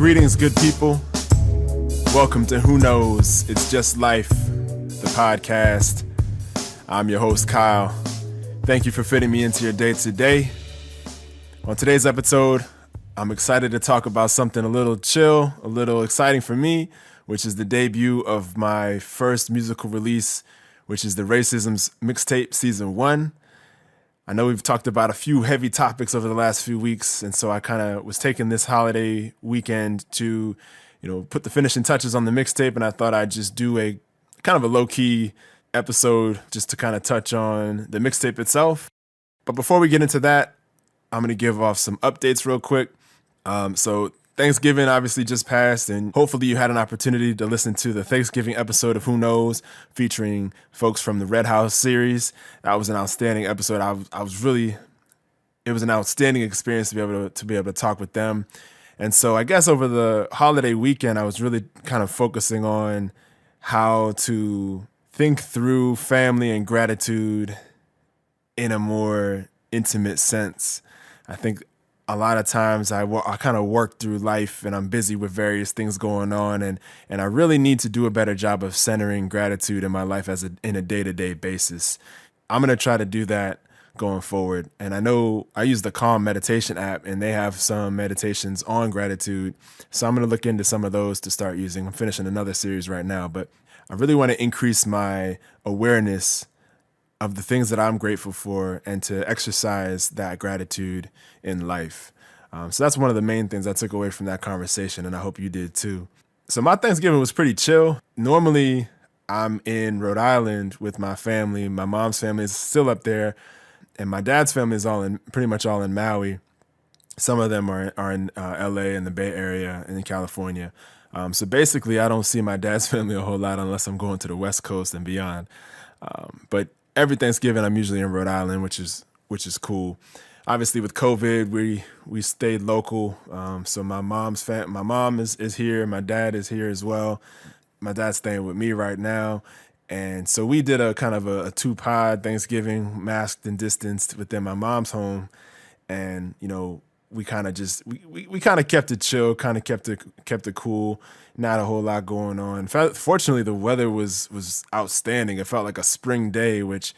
Greetings, good people. Welcome to Who Knows? It's Just Life, the podcast. I'm your host, Kyle. Thank you for fitting me into your day today. On today's episode, I'm excited to talk about something a little chill, a little exciting for me, which is the debut of my first musical release, which is the Raceisms Mixtape Season 1. I know we've talked about a few heavy topics over the last few weeks, and so I kind of was taking this holiday weekend to, put the finishing touches on the mixtape, and I thought I'd just do a kind of a low-key episode just to kind of touch on the mixtape itself. But before we get into that, I'm going to give off some updates real quick. So Thanksgiving obviously just passed, and hopefully you had an opportunity to listen to the Thanksgiving episode of Who Knows, featuring folks from the Red House series. That was an outstanding episode. It was an outstanding experience to be able to talk with them. And so I guess over the holiday weekend, I was really kind of focusing on how to think through family and gratitude in a more intimate sense. I think a lot of times I kind of work through life and I'm busy with various things going on, and I really need to do a better job of centering gratitude in my life in a day-to-day basis. I'm going to try to do that going forward. And I know I use the Calm meditation app, and they have some meditations on gratitude. So I'm going to look into some of those to start using. I'm finishing another series right now, but I really want to increase my awareness of the things that I'm grateful for and to exercise that gratitude in life. So that's one of the main things I took away from that conversation, and I hope you did too. So my Thanksgiving was pretty chill. Normally, I'm in Rhode Island with my family. My mom's family is still up there, and my dad's family is pretty much all in Maui. Some of them are in LA and the Bay Area and in California. So basically, I don't see my dad's family a whole lot unless I'm going to the West Coast and beyond. But every Thanksgiving, I'm usually in Rhode Island, which is cool. Obviously, with COVID, we stayed local. So my mom is here. My dad is here as well. My dad's staying with me right now, and so we did a kind of a two-pod Thanksgiving, masked and distanced, within my mom's home, and we kind of we kind of kept it chill, kind of kept it cool. Not a whole lot going on. Fortunately, the weather was outstanding. It felt like a spring day, which,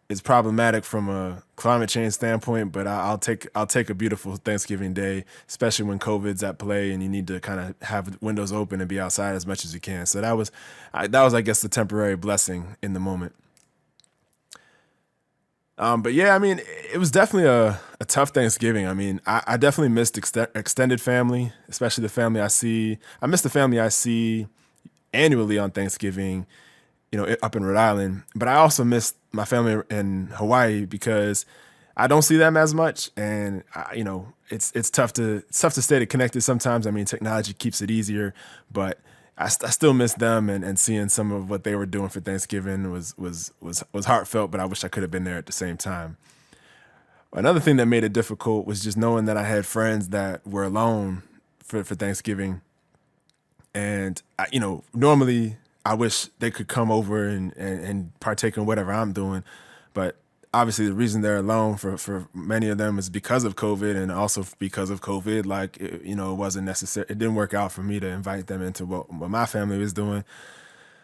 is problematic from a climate change standpoint. But I'll take a beautiful Thanksgiving day, especially when COVID's at play and you need to kind of have windows open and be outside as much as you can. So that was, I guess, the temporary blessing in the moment. But yeah, I mean, it was definitely a tough Thanksgiving. I mean, I definitely missed extended family, especially the family I see. I miss the family I see annually on Thanksgiving, up in Rhode Island. But I also miss my family in Hawaii because I don't see them as much. And, it's tough to stay connected sometimes. I mean, technology keeps it easier, but I still miss them, and seeing some of what they were doing for Thanksgiving was heartfelt, but I wish I could have been there at the same time. Another thing that made it difficult was just knowing that I had friends that were alone for Thanksgiving. And, normally I wish they could come over and partake in whatever I'm doing. But obviously the reason they're alone for many of them is because of COVID, and also because of COVID, it wasn't necessary. It didn't work out for me to invite them into what my family was doing.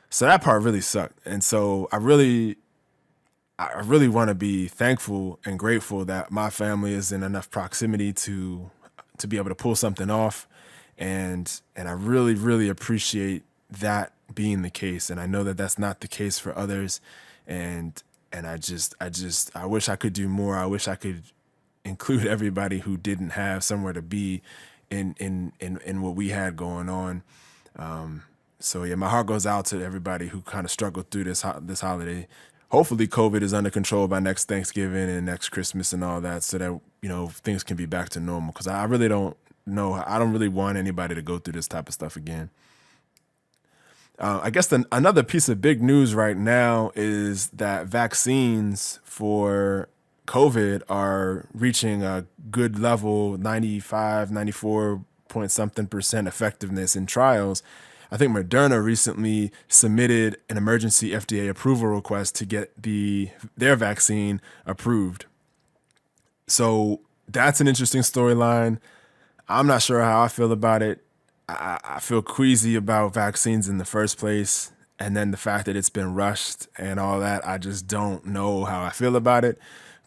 So that part really sucked. And so I really want to be thankful and grateful that my family is in enough proximity to be able to pull something off. And I really, really appreciate that being the case. And I know that that's not the case for others. And I wish I could do more. I wish I could include everybody who didn't have somewhere to be in what we had going on. So yeah, my heart goes out to everybody who kind of struggled through this holiday. Hopefully COVID is under control by next Thanksgiving and next Christmas and all that, so that, things can be back to normal. Because I really don't know. I don't really want anybody to go through this type of stuff again. I guess another piece of big news right now is that vaccines for COVID are reaching a good level, 95, 94 point something % effectiveness in trials. I think Moderna recently submitted an emergency FDA approval request to get their vaccine approved. So that's an interesting storyline. I'm not sure how I feel about it. I feel queasy about vaccines in the first place. And then the fact that it's been rushed and all that, I just don't know how I feel about it.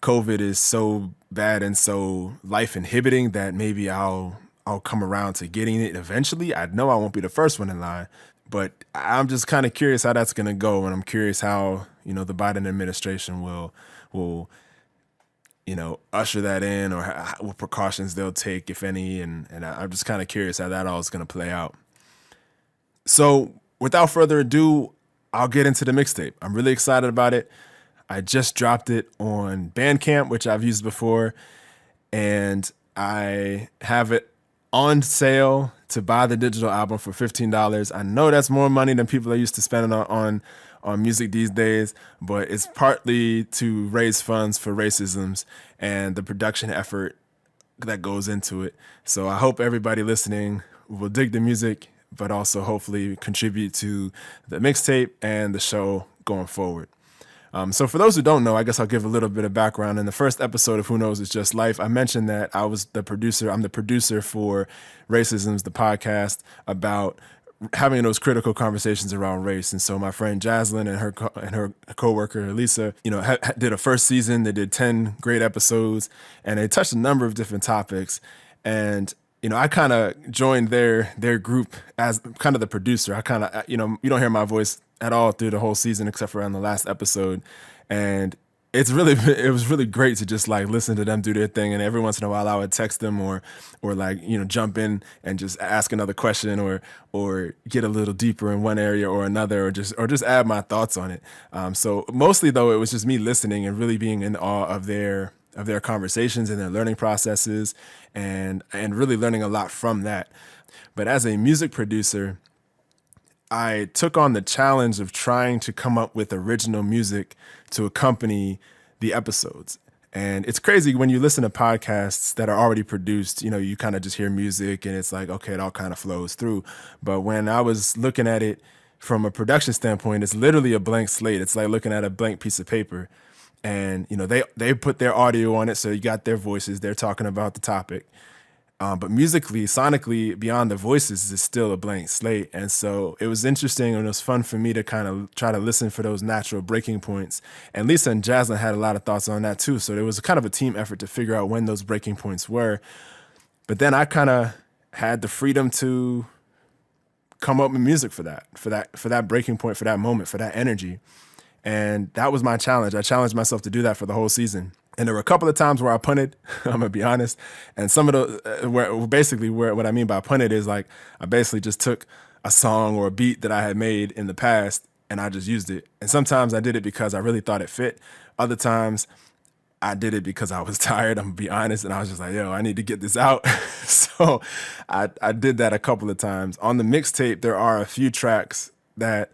COVID is so bad and so life inhibiting that maybe I'll come around to getting it eventually. I know I won't be the first one in line, but I'm just kind of curious how that's going to go. And I'm curious how, the Biden administration will usher that in, or what precautions they'll take, if any. And I'm just kind of curious how that all is going to play out. So without further ado, I'll get into the mixtape. I'm really excited about it. I just dropped it on Bandcamp, which I've used before, and I have it on sale to buy the digital album for $15. I know that's more money than people are used to spending on music these days, but it's partly to raise funds for Raceisms and the production effort that goes into it. So I hope everybody listening will dig the music, but also hopefully contribute to the mixtape and the show going forward. So for those who don't know, I guess I'll give a little bit of background. In the first episode of Who Knows It's Just Life, I mentioned that I was the producer. I'm the producer for Raceisms, the podcast about having those critical conversations around race. And so my friend Jaslyn and her coworker Elisa, did a first season. They did 10 great episodes, and they touched a number of different topics. And I kind of joined their group as kind of the producer. I kind of, you don't hear my voice at all through the whole season except for on the last episode. And it was really great to just like listen to them do their thing. And every once in a while I would text them or like, jump in and just ask another question or get a little deeper in one area or another, or just add my thoughts on it. So mostly though, it was just me listening and really being in awe of their conversations and their learning processes and really learning a lot from that. But as a music producer, I took on the challenge of trying to come up with original music to accompany the episodes. And it's crazy when you listen to podcasts that are already produced, you kind of just hear music and it's like, okay, it all kind of flows through. But when I was looking at it from a production standpoint, it's literally a blank slate. It's like looking at a blank piece of paper. And, they put their audio on it. So you got their voices. They're talking about the topic. But musically, sonically, beyond the voices, is still a blank slate. And so it was interesting and it was fun for me to kind of try to listen for those natural breaking points. And Lisa and Jaslyn had a lot of thoughts on that too. So it was kind of a team effort to figure out when those breaking points were. But then I kind of had the freedom to come up with music for that breaking point, for that moment, for that energy. And that was my challenge. I challenged myself to do that for the whole season. And there were a couple of times where I punted, I'm gonna be honest. And some of the, what I mean by punted is like, I basically just took a song or a beat that I had made in the past and I just used it. And sometimes I did it because I really thought it fit. Other times I did it because I was tired, I'm gonna be honest. And I was just like, I need to get this out. So I did that a couple of times. On the mixtape, there are a few tracks that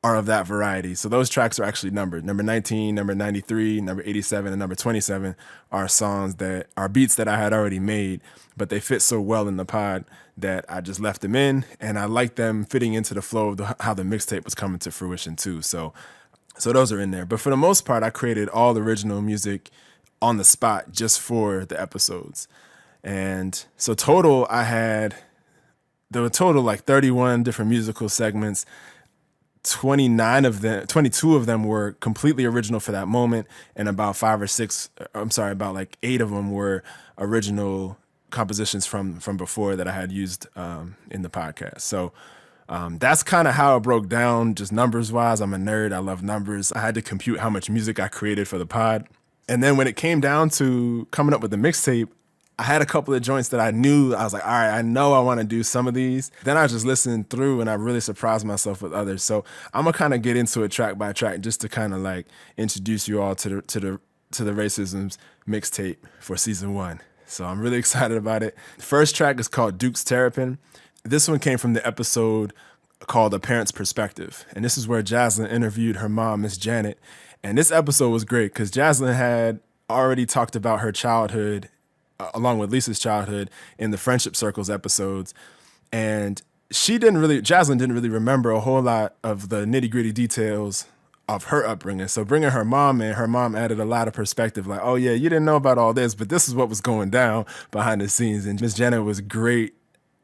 are of that variety. So those tracks are actually numbered. Number 19, number 93, number 87, and number 27 are songs that are beats that I had already made, but they fit so well in the pod that I just left them in, and I like them fitting into the flow of how the mixtape was coming to fruition too. So those are in there. But for the most part, I created all original music on the spot just for the episodes. And so there were total like 31 different musical segments. 22 of them were completely original for that moment, and about 8 of them were original compositions from before that I had used in the podcast. So that's kind of how it broke down, just numbers wise. I'm a nerd. I love numbers. I had to compute how much music I created for the pod. And then when it came down to coming up with the mixtape, I had a couple of joints that I knew, I was like, all right, I know I want to do some of these. Then I just listened through and I really surprised myself with others. So I'm gonna kind of get into it track by track just to kind of like introduce you all to the Raceisms mixtape for season 1. So I'm really excited about it. The first track is called Duke's Terrapin. This one came from the episode called A Parent's Perspective. And this is where Jaslyn interviewed her mom, Miss Janet. And this episode was great because Jaslyn had already talked about her childhood along with Lisa's childhood in the Friendship Circles episodes. And Jaslyn didn't really remember a whole lot of the nitty gritty details of her upbringing. So bringing her mom in, her mom added a lot of perspective. Like, oh yeah, you didn't know about all this, but this is what was going down behind the scenes. And Miss Janet was great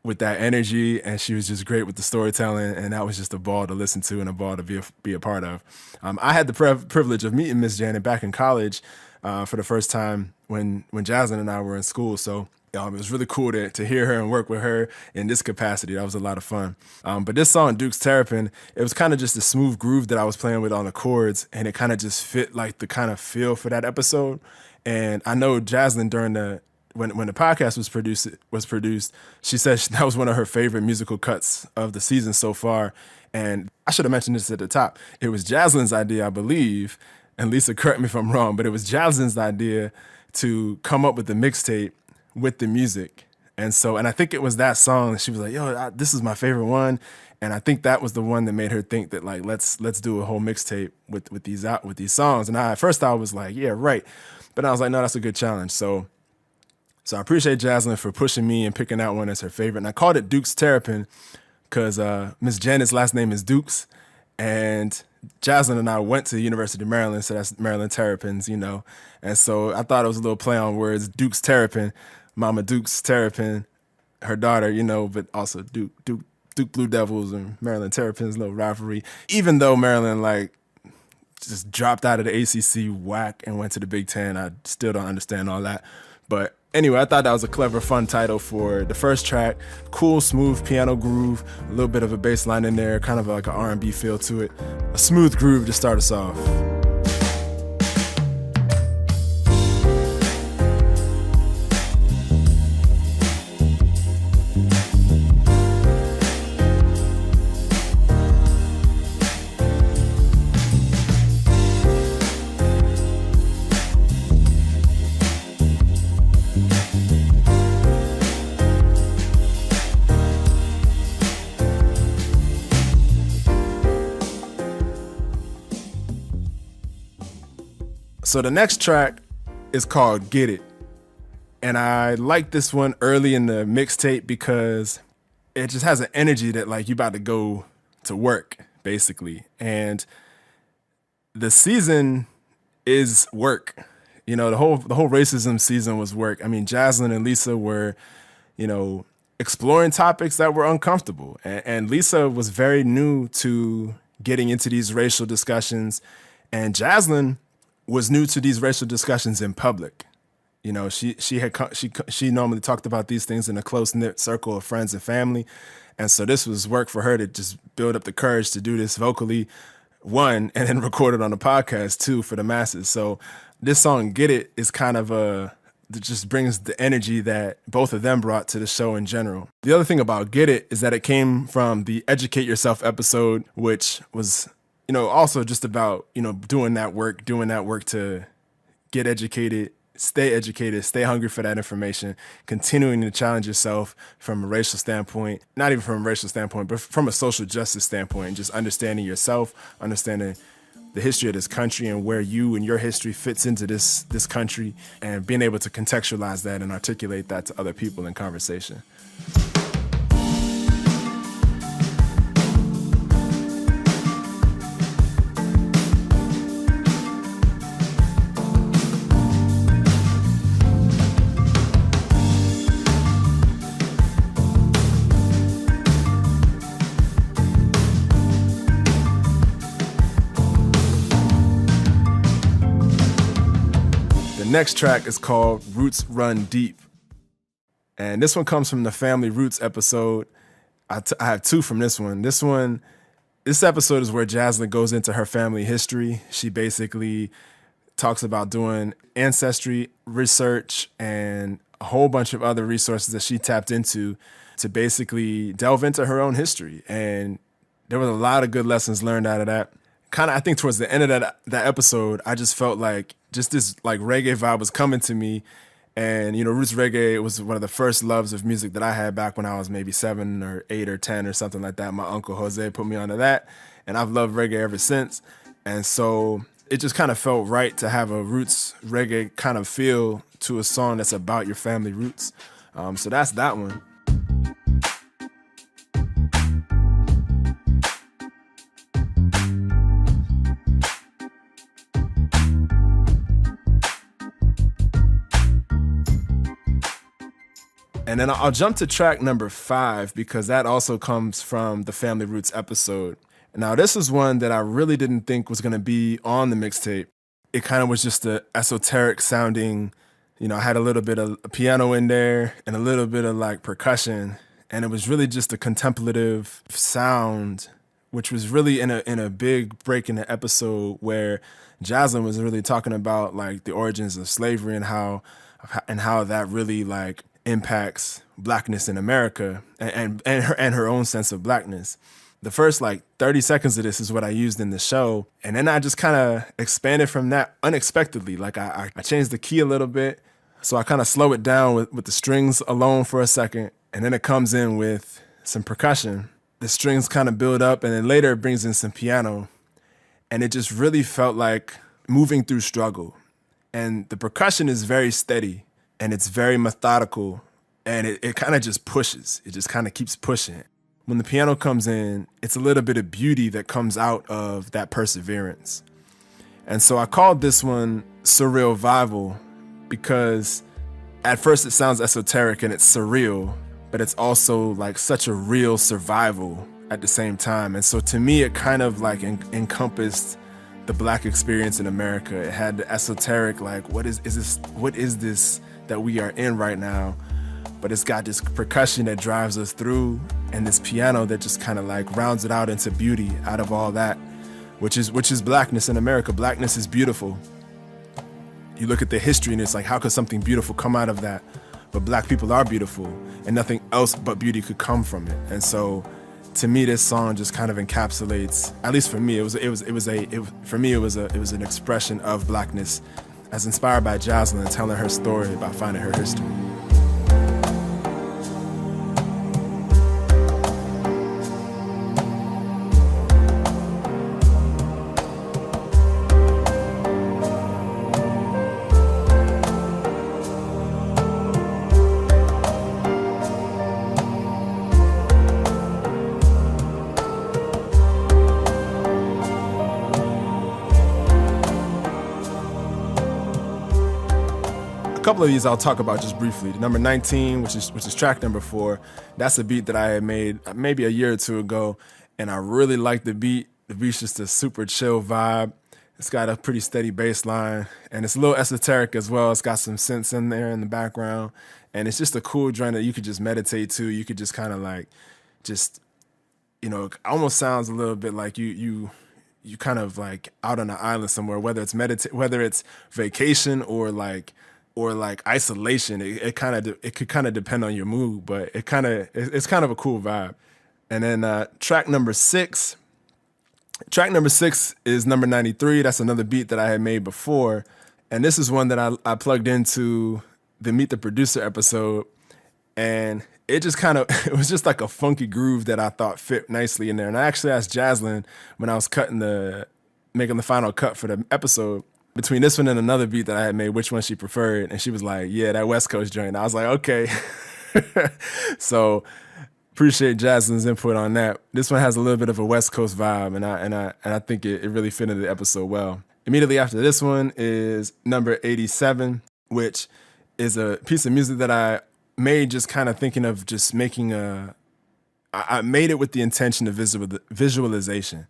with that energy, and she was just great with the storytelling, and that was just a ball to listen to and a ball to be a part of. I had the privilege of meeting Miss Janet back in college for the first time when Jasmine and I were in school. So it was really cool to hear her and work with her in this capacity. That was a lot of fun. But this song, Duke's Terrapin, it was kind of just a smooth groove that I was playing with on the chords, and it kind of just fit like the kind of feel for that episode. And I know Jasmine during when the podcast was produced, she said that was one of her favorite musical cuts of the season so far. And I should have mentioned this at the top. It was Jasmine's idea, I believe, and Lisa, correct me if I'm wrong, but it was Jasmine's idea to come up with the mixtape with the music. And I think it was that song that she was like, yo, this is my favorite one. And I think that was the one that made her think that like, let's do a whole mixtape with these songs. And at first I was like, yeah, right. But I was like, no, that's a good challenge. So I appreciate Jasmine for pushing me and picking that one as her favorite. And I called it Duke's Terrapin because Miss Janet's last name is Dukes. And Jasmine and I went to the University of Maryland, so that's Maryland Terrapins, And so I thought it was a little play on words, Duke's Terrapin, Mama Duke's Terrapin, her daughter, but also Duke Blue Devils and Maryland Terrapins, little rivalry. Even though Maryland just dropped out of the ACC whack and went to the Big Ten, I still don't understand all that. But anyway, I thought that was a clever, fun title for the first track. Cool, smooth piano groove, a little bit of a bass line in there, kind of like an R&B feel to it. A smooth groove to start us off. So the next track is called Get It. And I like this one early in the mixtape because it just has an energy that like you about to go to work, basically. And the season is work. The whole racism season was work. I mean, Jasmine and Lisa were, exploring topics that were uncomfortable. And Lisa was very new to getting into these racial discussions. And Jasmine was new to these racial discussions in public. She normally talked about these things in a close-knit circle of friends and family. And so this was work for her to just build up the courage to do this vocally, one, and then record it on the podcast, two, for the masses. So this song, Get It, is kind of it just brings the energy that both of them brought to the show in general. The other thing about Get It is that it came from the Educate Yourself episode, which was also just about, doing that work to get educated, stay hungry for that information, continuing to challenge yourself from a racial standpoint, not even from a racial standpoint, but from a social justice standpoint, just understanding yourself, understanding the history of this country and where you and your history fits into this country, and being able to contextualize that and articulate that to other people in conversation. Next track is called Roots Run Deep. And this one comes from the Family Roots episode. I have two from this one. This episode is where Jasmine goes into her family history. She basically talks about doing ancestry research and a whole bunch of other resources that she tapped into to basically delve into her own history. And there was a lot of good lessons learned out of that. Kind of, I think towards the end of that episode, I just felt like just this like reggae vibe was coming to me. And, roots reggae was one of the first loves of music that I had back when I was maybe 7 or 8 or 10 or something like that. My uncle Jose put me onto that, and I've loved reggae ever since. And so it just kind of felt right to have a roots reggae kind of feel to a song that's about your family roots. So that's that one. And then I'll jump to track number 5 because that also comes from the Family Roots episode. Now, this is one that I really didn't think was going to be on the mixtape. It kind of was just a esoteric sounding, I had a little bit of a piano in there and a little bit of like percussion. And it was really just a contemplative sound, which was really in a big break in the episode where Jaslyn was really talking about like the origins of slavery and how that really like impacts blackness in America and her own sense of blackness. The first like 30 seconds of this is what I used in the show. And then I just kind of expanded from that unexpectedly. Like I changed the key a little bit. So I kind of slow it down with the strings alone for a second. And then it comes in with some percussion. The strings kind of build up and then later it brings in some piano. And it just really felt like moving through struggle. And the percussion is very steady. And it's very methodical, and it kind of just pushes. It just kind of keeps pushing. When the piano comes in, it's a little bit of beauty that comes out of that perseverance. And so I called this one Surreal Vival because at first it sounds esoteric and it's surreal, but it's also like such a real survival at the same time. And so to me, it kind of like encompassed the Black experience in America. It had the esoteric, like, what is this that we are in right now, but it's got this percussion that drives us through and this piano that just kind of like rounds it out into beauty out of all that, which is blackness in America. Blackness is beautiful. You look at the history and it's like, how could something beautiful come out of that? But Black people are beautiful and nothing else but beauty could come from it. And so to me, this song just kind of encapsulates, at least for me, it was an expression of blackness as inspired by Jaslyn telling her story about finding her history. A couple of these I'll talk about just briefly. Number 19, which is track number 4, that's a beat that I had made maybe a year or two ago, and I really like the beat. The beat's just a super chill vibe. It's got a pretty steady bass line, and it's a little esoteric as well. It's got some synths in there in the background, and it's just a cool joint that you could just meditate to. You could just kind of like, it almost sounds a little bit like you kind of like out on an island somewhere, whether it's vacation or like isolation. It could kind of depend on your mood, but it's kind of a cool vibe. And then track number 6 is number 93. That's another beat that I had made before, and this is one that I plugged into the Meet the Producer episode, and it was just like a funky groove that I thought fit nicely in there. And I actually asked Jaslyn when I was making the final cut for the episode, between this one and another beat that I had made, which one she preferred. And she was like, yeah, that West Coast joint. I was like, okay. So appreciate Jaslyn's input on that. This one has a little bit of a West Coast vibe, and I think it really fit into the episode well. Immediately after this one is number 87, which is a piece of music that I made just kind of thinking of just making I made it with the intention of visualization.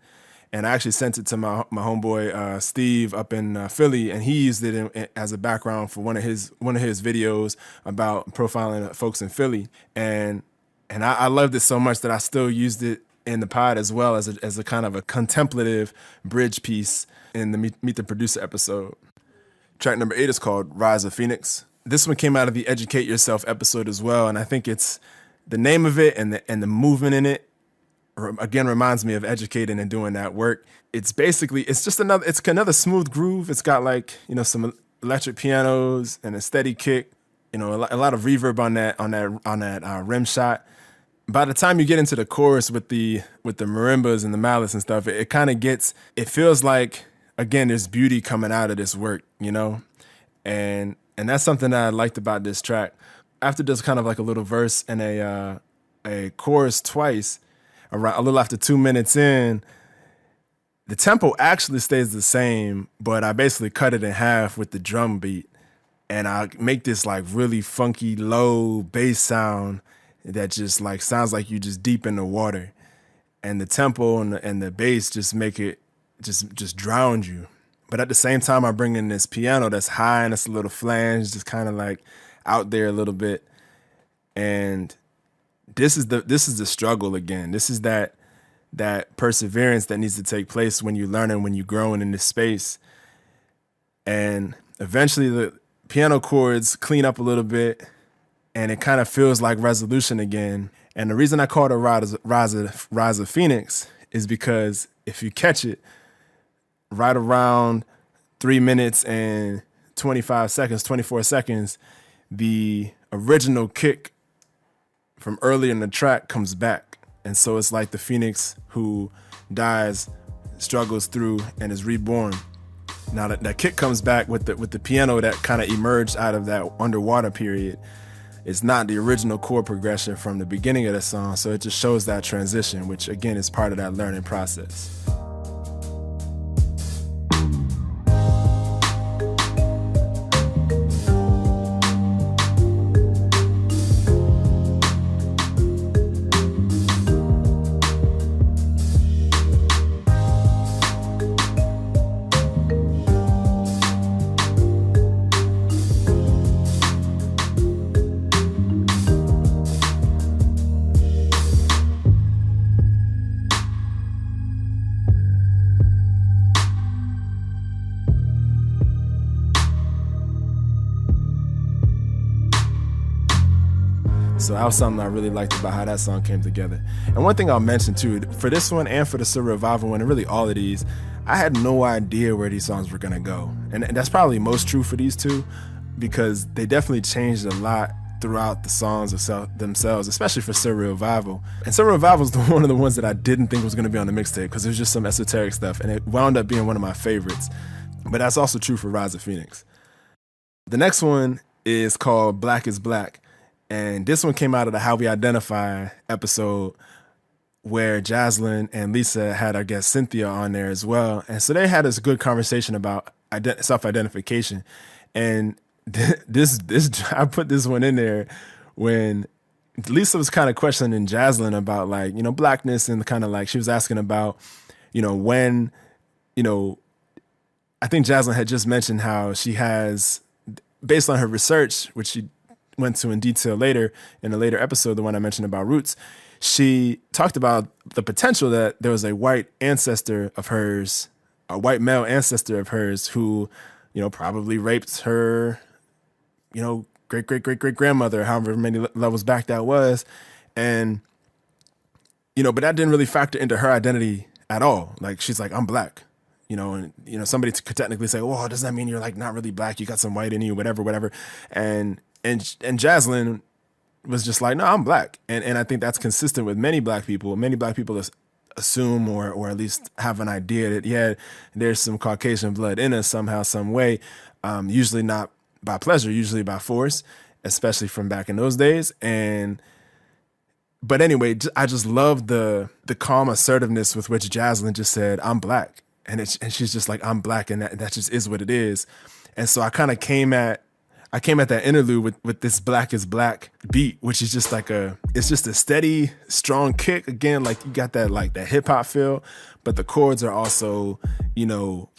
And I actually sent it to my homeboy Steve up in Philly, and he used it as a background for one of his videos about profiling folks in Philly. And I loved it so much that I still used it in the pod as well as a kind of a contemplative bridge piece in the Meet the Producer episode. Track number 8 is called Rise of Phoenix. This one came out of the Educate Yourself episode as well, and I think it's the name of it and the movement in it again reminds me of educating and doing that work. It's just another smooth groove. It's got like, some electric pianos and a steady kick, a lot of reverb on that rim shot. By the time you get into the chorus with the marimbas and the mallets and stuff, it feels like, again, there's beauty coming out of this work, and that's something that I liked about this track. After there's kind of like a little verse and a chorus twice, around a little after 2 minutes in, the tempo actually stays the same, but I basically cut it in half with the drum beat. and I make this like really funky low bass sound that just like sounds like you just deep in the water, and the tempo and the bass just make it just drown you. But at the same time, I bring in this piano that's high and it's a little flange, just kind of like out there a little bit. And this is the struggle again. This is that perseverance that needs to take place when you're learning, when you're growing in this space. And eventually the piano chords clean up a little bit and it kind of feels like resolution again. And the reason I call it a Rise of Phoenix is because if you catch it right around 3 minutes and 24 seconds, the original kick from earlier in the track comes back. And so it's like the Phoenix who dies, struggles through, and is reborn. Now that kick comes back with the piano that kind of emerged out of that underwater period. It's not the original chord progression from the beginning of the song, so it just shows that transition, which again is part of that learning process. So that was something I really liked about how that song came together. And one thing I'll mention too, for this one and for the Surreal Revival one, and really all of these, I had no idea where these songs were gonna go. And that's probably most true for these two, because they definitely changed a lot throughout the songs themselves, especially for Surreal Revival. And Surreal Revival is one of the ones that I didn't think was gonna be on the mixtape, because it was just some esoteric stuff, and it wound up being one of my favorites. But that's also true for Rise of Phoenix. The next one is called Black is Black. And this one came out of the How We Identify episode where Jaslyn and Lisa had our guest Cynthia on there as well. And so they had this good conversation about self-identification. And I put this one in there when Lisa was kind of questioning Jaslyn about like, blackness, and kind of like she was asking about, when, I think Jaslyn had just mentioned how she has, based on her research, which she went to in detail later in a later episode, the one I mentioned about roots, she talked about the potential that there was a white ancestor of hers, a white male ancestor of hers who, probably raped her, great-great-great-great-grandmother, however many levels back that was. And, but that didn't really factor into her identity at all. Like, she's like, I'm black. And somebody could technically say, well, does that mean you're like not really black? You got some white in you, whatever. And Jaslyn was just like, no, I'm black. And I think that's consistent with many black people. Many black people assume or at least have an idea that, yeah, there's some Caucasian blood in us somehow, some way, usually not by pleasure, usually by force, especially from back in those days. But anyway, I just love the calm assertiveness with which Jaslyn just said, I'm black. And she's just like, I'm black, and that just is what it is. And so I kind of came at that interlude with this Black is Black beat, which is just like it's just a steady, strong kick. Again, like you got that like that hip hop feel, but the chords are also,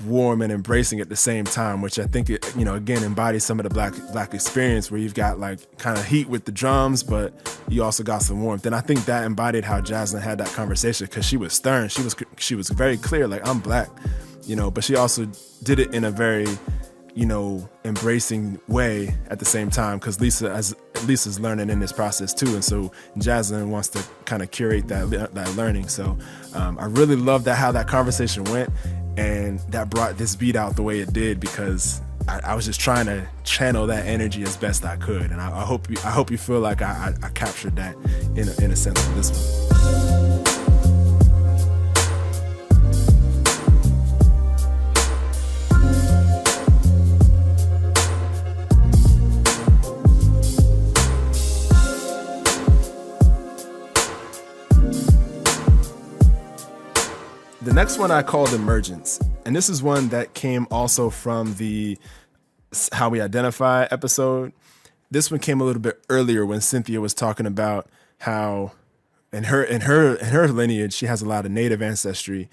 warm and embracing at the same time, which I think it, again, embodies some of the black experience where you've got like kind of heat with the drums, but you also got some warmth. And I think that embodied how Jaslyn had that conversation, because she was stern. She was very clear, like, I'm black, but she also did it in a very, embracing way at the same time, because Lisa's learning in this process too, and so Jaslyn wants to kind of curate that learning. So I really love how that conversation went, and that brought this beat out the way it did, because I was just trying to channel that energy as best I could, and I hope you feel like I captured that in a sense of this one. The next one I called Emergence, and this is one that came also from the how we identify episode. This one came a little bit earlier when Cynthia was talking about how in her lineage she has a lot of Native ancestry,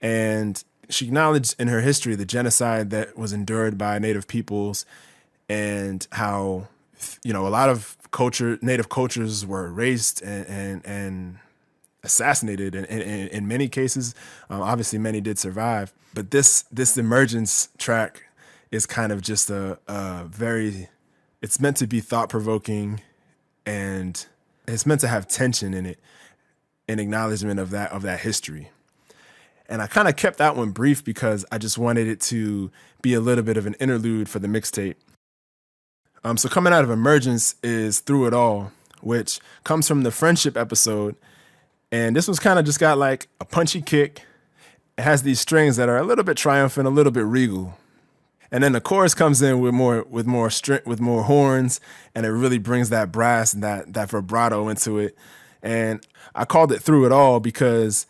and she acknowledged in her history the genocide that was endured by Native peoples, and how a lot of Native cultures were erased and assassinated in many cases. Obviously, many did survive, but this Emergence track is kind of just a very. It's meant to be thought provoking, and it's meant to have tension in it, in acknowledgement of that history. And I kind of kept that one brief because I just wanted it to be a little bit of an interlude for the mixtape. So coming out of Emergence is Through It All, which comes from the friendship episode. And this one's kind of just got like a punchy kick. It has these strings that are a little bit triumphant, a little bit regal. And then the chorus comes in with more horns, and it really brings that brass and that vibrato into it. And I called it Through It All because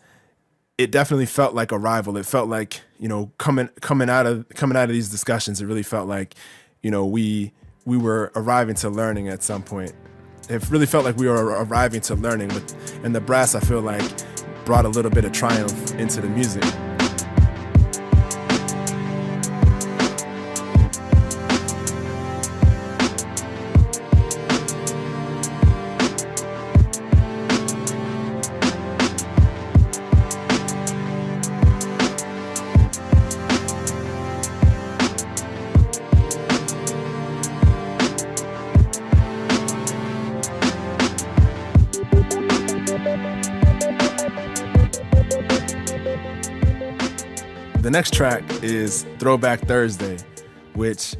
it definitely felt like arrival. It felt like, coming out of these discussions, it really felt like, we were arriving to learning at some point. It really felt like we were arriving to learning, and the brass, I feel like, brought a little bit of triumph into the music. The next track is Throwback Thursday, which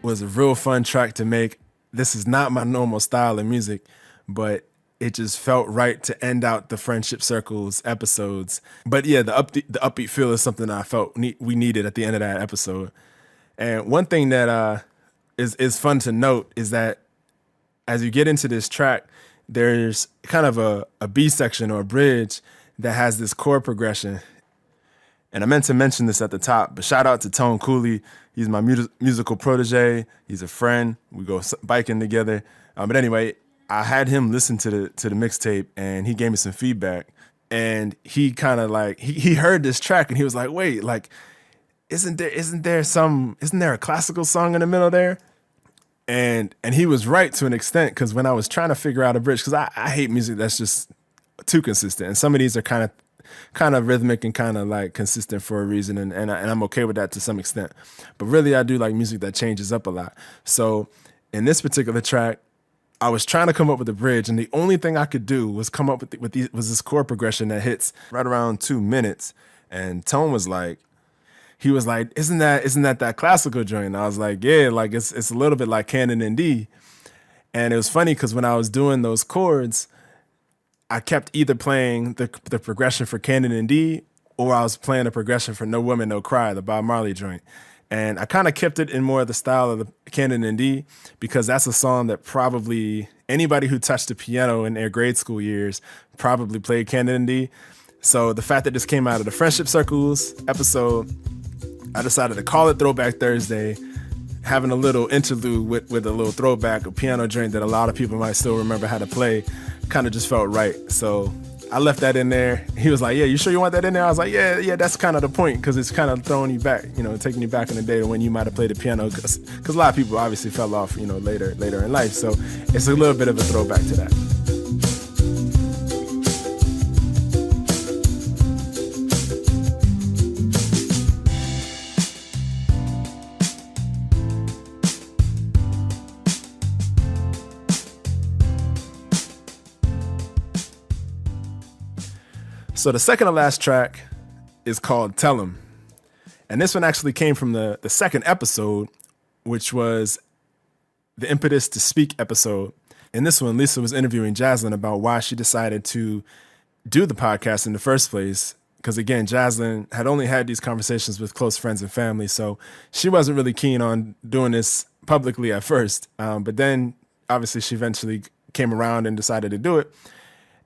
was a real fun track to make. This is not my normal style of music, but it just felt right to end out the Friendship Circles episodes. But yeah, the upbeat feel is something I felt we needed at the end of that episode. And one thing that is fun to note is that as you get into this track, there's kind of a B section or a bridge that has this chord progression. And I meant to mention this at the top, but shout out to Tone Cooley. He's my musical protege. He's a friend. We go biking together. But anyway, I had him listen to the mixtape, and he gave me some feedback. And he kind of like he heard this track, and he was like, "Wait, like, isn't there a classical song in the middle there?" And he was right to an extent, because when I was trying to figure out a bridge, because I hate music that's just too consistent, and some of these are kind of rhythmic and kind of like consistent for a reason, and I'm okay with that to some extent. But really, I do like music that changes up a lot. So in this particular track, I was trying to come up with a bridge, and the only thing I could do was come up with this chord progression that hits right around 2 minutes. And Tone was like, isn't that classical joint? And I was like, yeah, like it's a little bit like Canon in D. And it was funny because when I was doing those chords, I kept either playing the progression for Canon in D, or I was playing the progression for No Woman, No Cry, the Bob Marley joint. And I kind of kept it in more of the style of the Canon in D, because that's a song that probably anybody who touched the piano in their grade school years probably played Canon in D. So the fact that this came out of the Friendship Circles episode, I decided to call it Throwback Thursday, having a little interlude with a little throwback, a piano joint that a lot of people might still remember how to play, kind of just felt right. So I left that in there. He was like, yeah, you sure you want that in there? I was like, yeah, that's kind of the point, because it's kind of throwing you back, taking you back in the day to when you might have played the piano, because a lot of people obviously fell off, later in life. So it's a little bit of a throwback to that. So the second to last track is called Telum. And this one actually came from the second episode, which was the Impetus to Speak episode. In this one, Lisa was interviewing Jaslyn about why she decided to do the podcast in the first place. Because again, Jaslyn had only had these conversations with close friends and family, so she wasn't really keen on doing this publicly at first. But then obviously she eventually came around and decided to do it.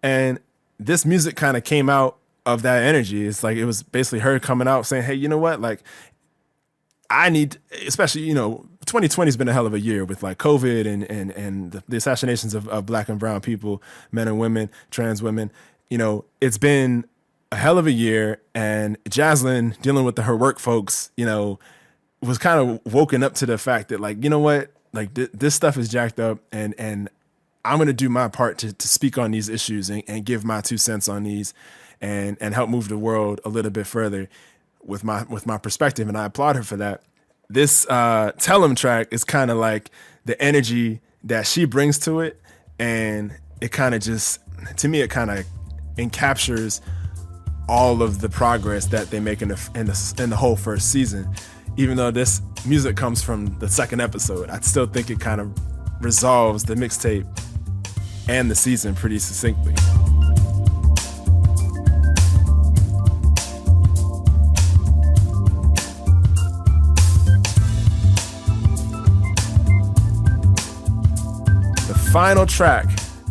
And this music kind of came out of that energy. It's like, it was basically her coming out saying, hey, you know what? Like, I need, especially, 2020 has been a hell of a year with like COVID and the assassinations of black and brown people, men and women, trans women. You know, it's been a hell of a year, and Jaslyn, dealing with her work folks, you know, was kind of woken up to the fact that, like, you know what, like this stuff is jacked up, and I'm gonna do my part to speak on these issues and give my 2 cents on these, and help move the world a little bit further with my perspective, and I applaud her for that. This Telum track is kind of like the energy that she brings to it, and it kind of just, to me, it kind of encaptures all of the progress that they make in the whole first season. Even though this music comes from the second episode, I still think it kind of resolves the mixtape and the season pretty succinctly. The final track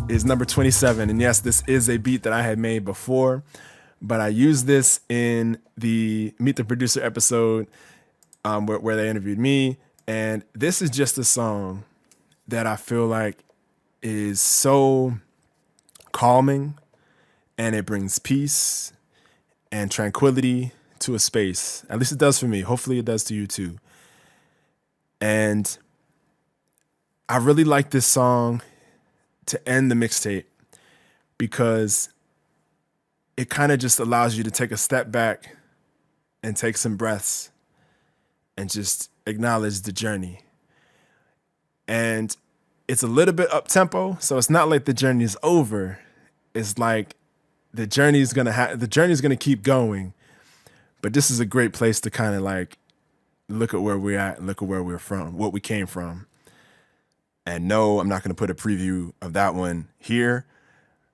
is number 27, and yes, this is a beat that I had made before, but I used this in the Meet the Producer episode where they interviewed me, and this is just a song that I feel like is so calming, and it brings peace and tranquility to a space. At least it does for me. Hopefully it does to you too. And I really like this song to end the mixtape because it kind of just allows you to take a step back and take some breaths and just acknowledge the journey. And it's a little bit up tempo, so it's not like the journey is over. It's like the journey's gonna keep going. But this is a great place to kind of like look at where we're at, look at where we're from, what we came from. And no, I'm not gonna put a preview of that one here.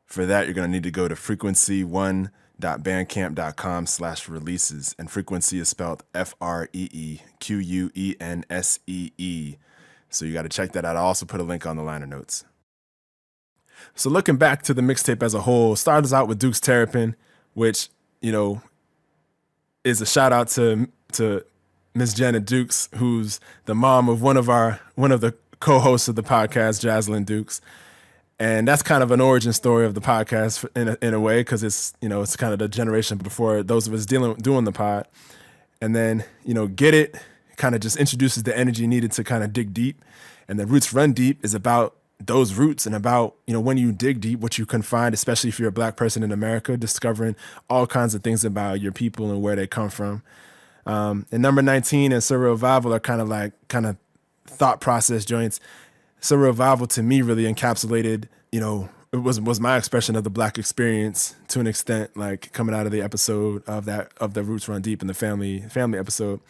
For that, you're gonna need to go to frequency1.bandcamp.com/releases, and frequency is spelled FREEQUENSEE. So you got to check that out. I'll also put a link on the liner notes. So looking back to the mixtape as a whole, started out with Duke's Terrapin, which, you know, is a shout out to Miss Janet Dukes, who's the mom of one of the co-hosts of the podcast, Jaslyn Dukes. And that's kind of an origin story of the podcast in a way, because it's, you know, it's kind of the generation before those of us doing the pod. And then, you know, Get It kind of just introduces the energy needed to kind of dig deep. And then Roots Run Deep is about those roots and about, you know, when you dig deep, what you can find, especially if you're a black person in America, discovering all kinds of things about your people and where they come from. And number 19 and Surreal Revival are kind of thought process joints. Surreal Revival to me really encapsulated, you know, it was my expression of the black experience to an extent, like coming out of the episode of the Roots Run Deep and the family episode.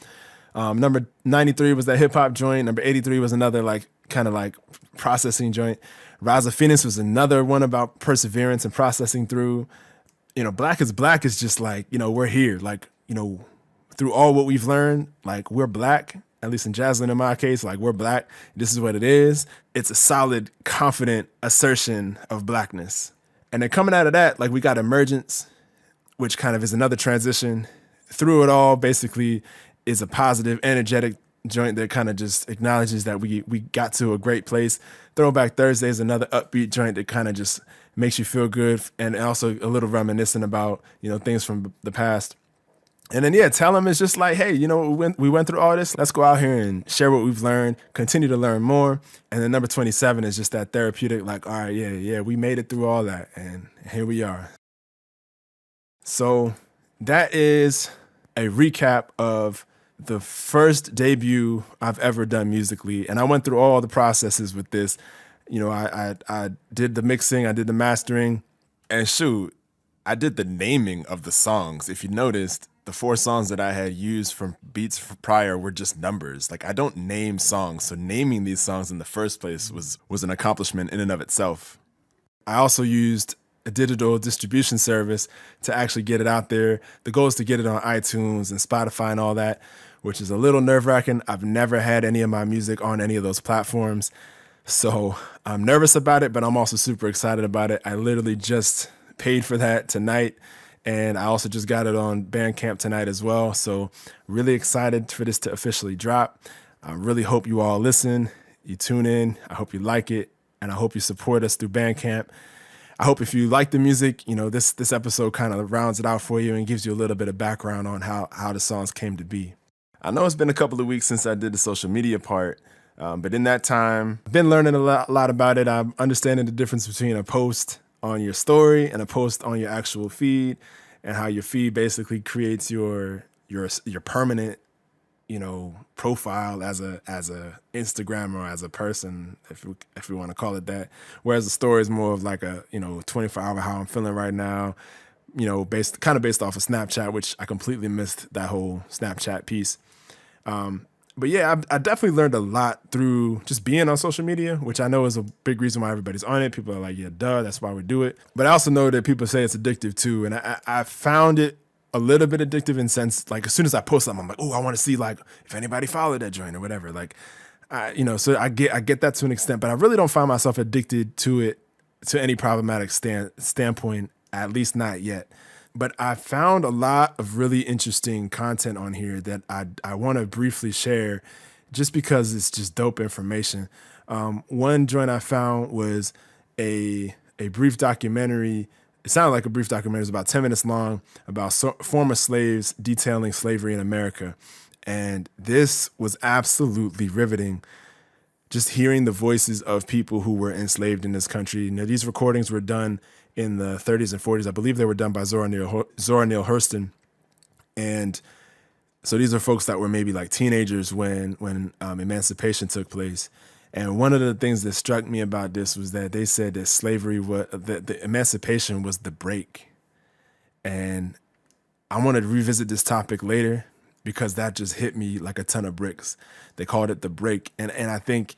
Number 93 was that hip hop joint. Number 83 was another like kind of like processing joint. Rise of Phoenix was another one about perseverance and processing through. You know, Black is Black is just like, you know, we're here. Like, you know, through all what we've learned, like we're black. At least in Jaslyn, in my case, like we're black. This is what it is. It's a solid, confident assertion of blackness. And then coming out of that, like we got Emergence, which kind of is another transition. Through it all, basically, is a positive, energetic joint that kind of just acknowledges that we got to a great place. Throwback Thursday is another upbeat joint that kind of just makes you feel good and also a little reminiscent about, you know, things from the past. And then, yeah, Telum is just like, hey, you know, we went through all this. Let's go out here and share what we've learned, continue to learn more. And then number 27 is just that therapeutic, like, all right, yeah, we made it through all that. And here we are. So that is a recap of the first debut I've ever done musically. And I went through all the processes with this. You know, I did the mixing, I did the mastering, and shoot, I did the naming of the songs. If you noticed, the 4 songs that I had used from beats prior were just numbers. Like, I don't name songs, so naming these songs in the first place was an accomplishment in and of itself. I also used a digital distribution service to actually get it out there. The goal is to get it on iTunes and Spotify and all that, which is a little nerve-wracking. I've never had any of my music on any of those platforms, so I'm nervous about it, but I'm also super excited about it. I literally just paid for that tonight, and I also just got it on Bandcamp tonight as well. So really excited for this to officially drop. I really hope you all listen, you tune in. I hope you like it, and I hope you support us through Bandcamp. I hope if you like the music, this episode kind of rounds it out for you and gives you a little bit of background on how the songs came to be. I know it's been a couple of weeks since I did the social media part, but in that time, I've been learning a lot about it. I'm understanding the difference between a post on your story and a post on your actual feed, and how your feed basically creates your permanent, profile as a Instagrammer or as a person, if we want to call it that. Whereas the story is more of like a 24-hour how I'm feeling right now, based off of Snapchat, which I completely missed that whole Snapchat piece. But yeah, I definitely learned a lot through just being on social media, which I know is a big reason why everybody's on it. People are like, yeah, duh, that's why we do it. But I also know that people say it's addictive too. And I found it a little bit addictive in sense, like as soon as I post something, I'm like, oh, I want to see like if anybody followed that joint or whatever. Like, so I get that to an extent, but I really don't find myself addicted to it to any problematic standpoint, at least not yet. But I found a lot of really interesting content on here that I want to briefly share just because it's just dope information. One joint I found was a brief documentary. It sounded like a brief documentary. It was about 10 minutes long about former slaves detailing slavery in America. And this was absolutely riveting. Just hearing the voices of people who were enslaved in this country. Now, these recordings were done in the 30s and 40s. I believe they were done by Zora Neale Hurston. And so these are folks that were maybe like teenagers when emancipation took place. And one of the things that struck me about this was that they said that slavery the emancipation was the break. And I want to revisit this topic later because that just hit me like a ton of bricks. They called it the break. And I think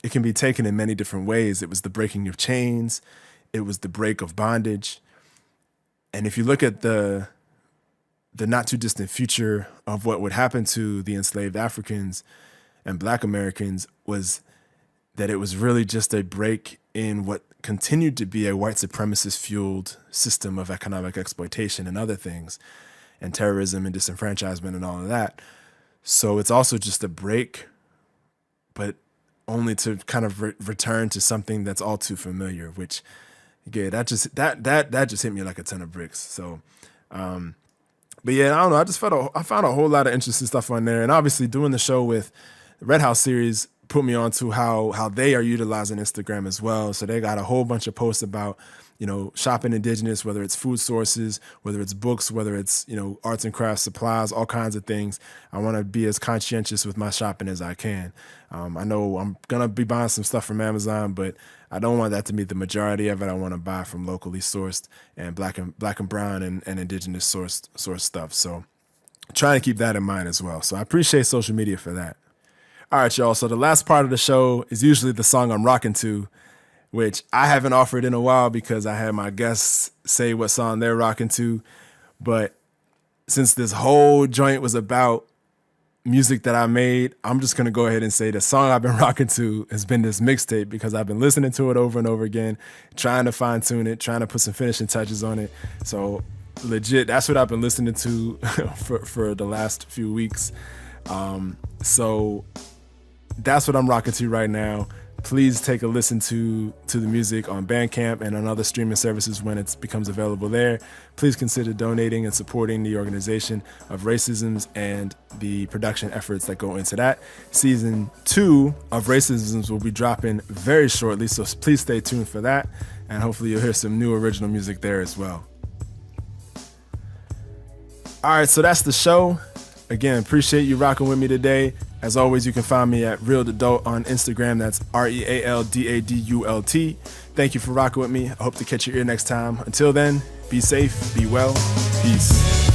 it can be taken in many different ways. It was the breaking of chains. It was the break of bondage. And if you look at the not too distant future of what would happen to the enslaved Africans and Black Americans, was that it was really just a break in what continued to be a white supremacist fueled system of economic exploitation and other things, and terrorism and disenfranchisement and all of that. So it's also just a break, but only to kind of return to something that's all too familiar, which, yeah, that just hit me like a ton of bricks. So, but yeah, I don't know. I found a whole lot of interesting stuff on there, and obviously doing the show with the Red House series put me on to how they are utilizing Instagram as well. So they got a whole bunch of posts about, shopping indigenous, whether it's food sources, whether it's books, whether it's, arts and crafts supplies, all kinds of things. I want to be as conscientious with my shopping as I can. I know I'm going to be buying some stuff from Amazon, but I don't want that to be the majority of it. I want to buy from locally sourced and black and brown and indigenous sourced stuff. So trying to keep that in mind as well. So I appreciate social media for that. All right, y'all. So the last part of the show is usually the song I'm rocking to, which I haven't offered in a while because I had my guests say what song they're rocking to. But since this whole joint was about music that I made, I'm just going to go ahead and say the song I've been rocking to has been this mixtape because I've been listening to it over and over again, trying to fine tune it, trying to put some finishing touches on it. So legit, that's what I've been listening to for the last few weeks. So that's what I'm rocking to right now. Please take a listen to the music on Bandcamp and on other streaming services when it becomes available there. Please consider donating and supporting the organization of Raceisms and the production efforts that go into that. Season 2 of Raceisms will be dropping very shortly, so please stay tuned for that, and hopefully you'll hear some new original music there as well. All right, so that's the show. Again, appreciate you rocking with me today. As always, you can find me at RealDadult on Instagram. That's RealDadult. Thank you for rocking with me. I hope to catch your ear next time. Until then, be safe, be well, peace.